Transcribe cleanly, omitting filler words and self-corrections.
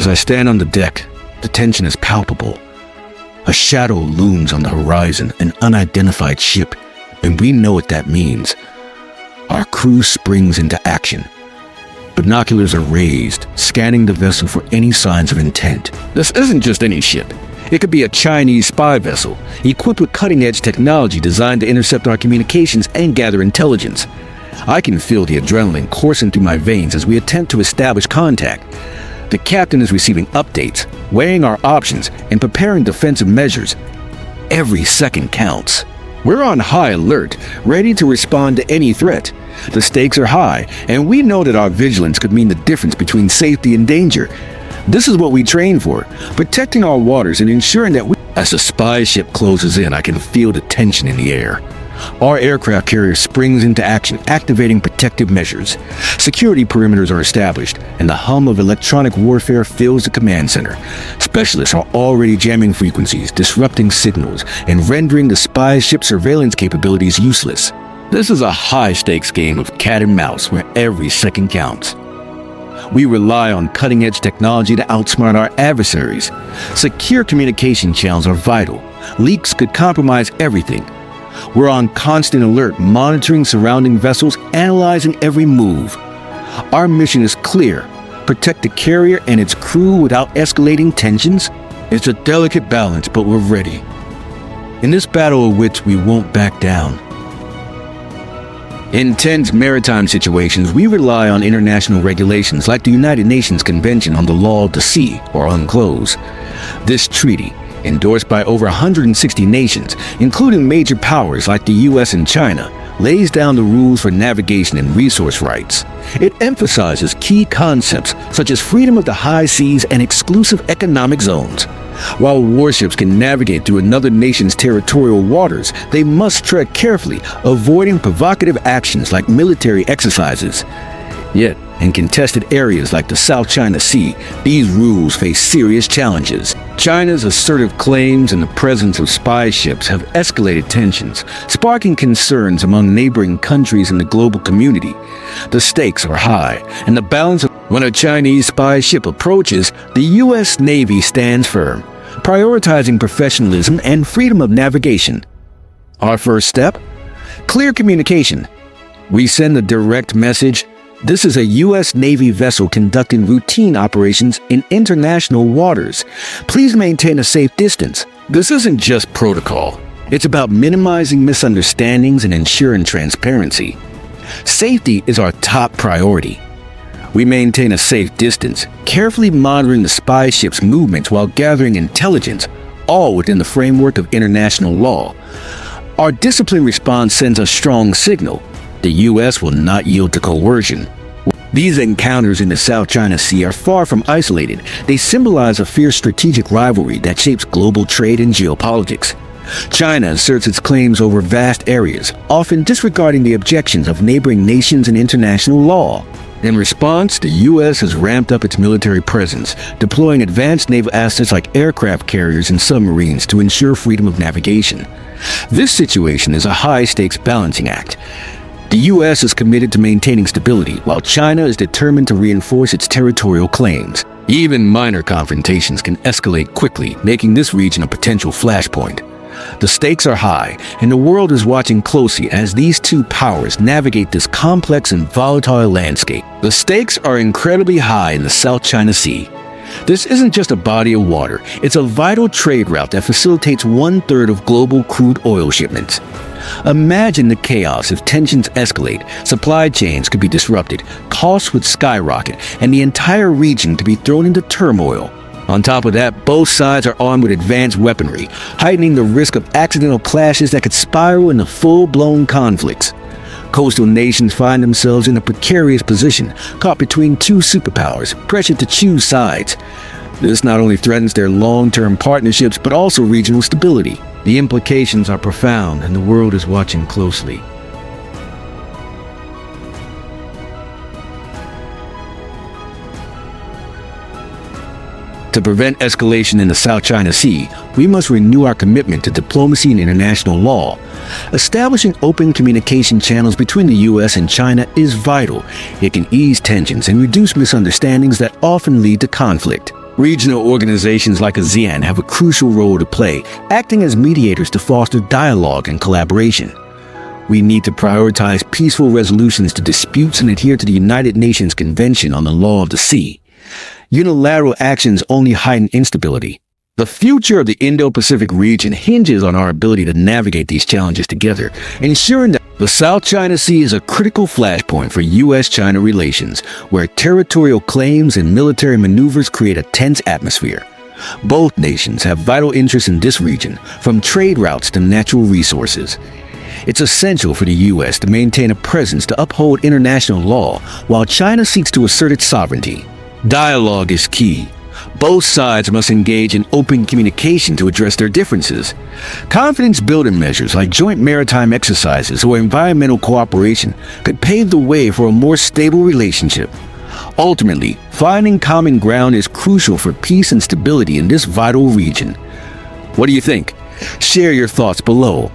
As I stand on the deck, the tension is palpable. A shadow looms on the horizon, an unidentified ship, and we know what that means. Our crew springs into action. Binoculars are raised, scanning the vessel for any signs of intent. This isn't just any ship. It could be a Chinese spy vessel, equipped with cutting-edge technology designed to intercept our communications and gather intelligence. I can feel the adrenaline coursing through my veins as we attempt to establish contact. The captain is receiving updates, weighing our options, and preparing defensive measures. Every second counts. We're on high alert, ready to respond to any threat. The stakes are high, and we know that our vigilance could mean the difference between safety and danger. This is what we train for, protecting our waters and ensuring that As the spy ship closes in, I can feel the tension in the air. Our aircraft carrier springs into action, activating protective measures. Security perimeters are established, and the hum of electronic warfare fills the command center. Specialists are already jamming frequencies, disrupting signals, and rendering the spy ship's surveillance capabilities useless. This is a high-stakes game of cat and mouse where every second counts. We rely on cutting-edge technology to outsmart our adversaries. Secure communication channels are vital. Leaks could compromise everything. We're on constant alert, monitoring surrounding vessels, analyzing every move. Our mission is clear: protect the carrier and its crew without escalating tensions. It's a delicate balance, but we're ready. In this battle of wits, we won't back down. In tense maritime situations, we rely on international regulations like the United Nations Convention on the Law of the Sea, or UNCLOS. This treaty, endorsed by over 160 nations, including major powers like the US and China, lays down the rules for navigation and resource rights. It emphasizes key concepts such as freedom of the high seas and exclusive economic zones. While warships can navigate through another nation's territorial waters, they must tread carefully, avoiding provocative actions like military exercises. Yet, in contested areas like the South China Sea, these rules face serious challenges. China's assertive claims and the presence of spy ships have escalated tensions, sparking concerns among neighboring countries and the global community. The stakes are high, and the balance of when a Chinese spy ship approaches, the U.S. Navy stands firm, prioritizing professionalism and freedom of navigation. Our first step? Clear communication. We send a direct message: this is a U.S. Navy vessel conducting routine operations in international waters. Please maintain a safe distance. This isn't just protocol. It's about minimizing misunderstandings and ensuring transparency. Safety is our top priority. We maintain a safe distance, carefully monitoring the spy ship's movements while gathering intelligence, all within the framework of international law. Our disciplined response sends a strong signal: the U.S. will not yield to coercion. These encounters in the South China Sea are far from isolated. They symbolize a fierce strategic rivalry that shapes global trade and geopolitics. China asserts its claims over vast areas, often disregarding the objections of neighboring nations and international law. In response, the U.S. has ramped up its military presence, deploying advanced naval assets like aircraft carriers and submarines to ensure freedom of navigation. This situation is a high-stakes balancing act. The U.S. is committed to maintaining stability, while China is determined to reinforce its territorial claims. Even minor confrontations can escalate quickly, making this region a potential flashpoint. The stakes are high, and the world is watching closely as these two powers navigate this complex and volatile landscape. The stakes are incredibly high in the South China Sea. This isn't just a body of water, it's a vital trade route that facilitates 1/3 of global crude oil shipments. Imagine the chaos if tensions escalate. Supply chains could be disrupted, costs would skyrocket, and the entire region could be thrown into turmoil. On top of that, both sides are armed with advanced weaponry, heightening the risk of accidental clashes that could spiral into full-blown conflicts. Coastal nations find themselves in a precarious position, caught between two superpowers, pressured to choose sides. This not only threatens their long-term partnerships, but also regional stability. The implications are profound, and the world is watching closely. To prevent escalation in the South China Sea, we must renew our commitment to diplomacy and international law. Establishing open communication channels between the U.S. and China is vital. It can ease tensions and reduce misunderstandings that often lead to conflict. Regional organizations like ASEAN have a crucial role to play, acting as mediators to foster dialogue and collaboration. We need to prioritize peaceful resolutions to disputes and adhere to the United Nations Convention on the Law of the Sea. Unilateral actions only heighten instability. The future of the Indo-Pacific region hinges on our ability to navigate these challenges together, ensuring that the South China Sea is a critical flashpoint for U.S.-China relations, where territorial claims and military maneuvers create a tense atmosphere. Both nations have vital interests in this region, from trade routes to natural resources. It's essential for the U.S. to maintain a presence to uphold international law, while China seeks to assert its sovereignty. Dialogue is key. Both sides must engage in open communication to address their differences. Confidence-building measures like joint maritime exercises or environmental cooperation could pave the way for a more stable relationship. Ultimately, finding common ground is crucial for peace and stability in this vital region. What do you think? Share your thoughts below.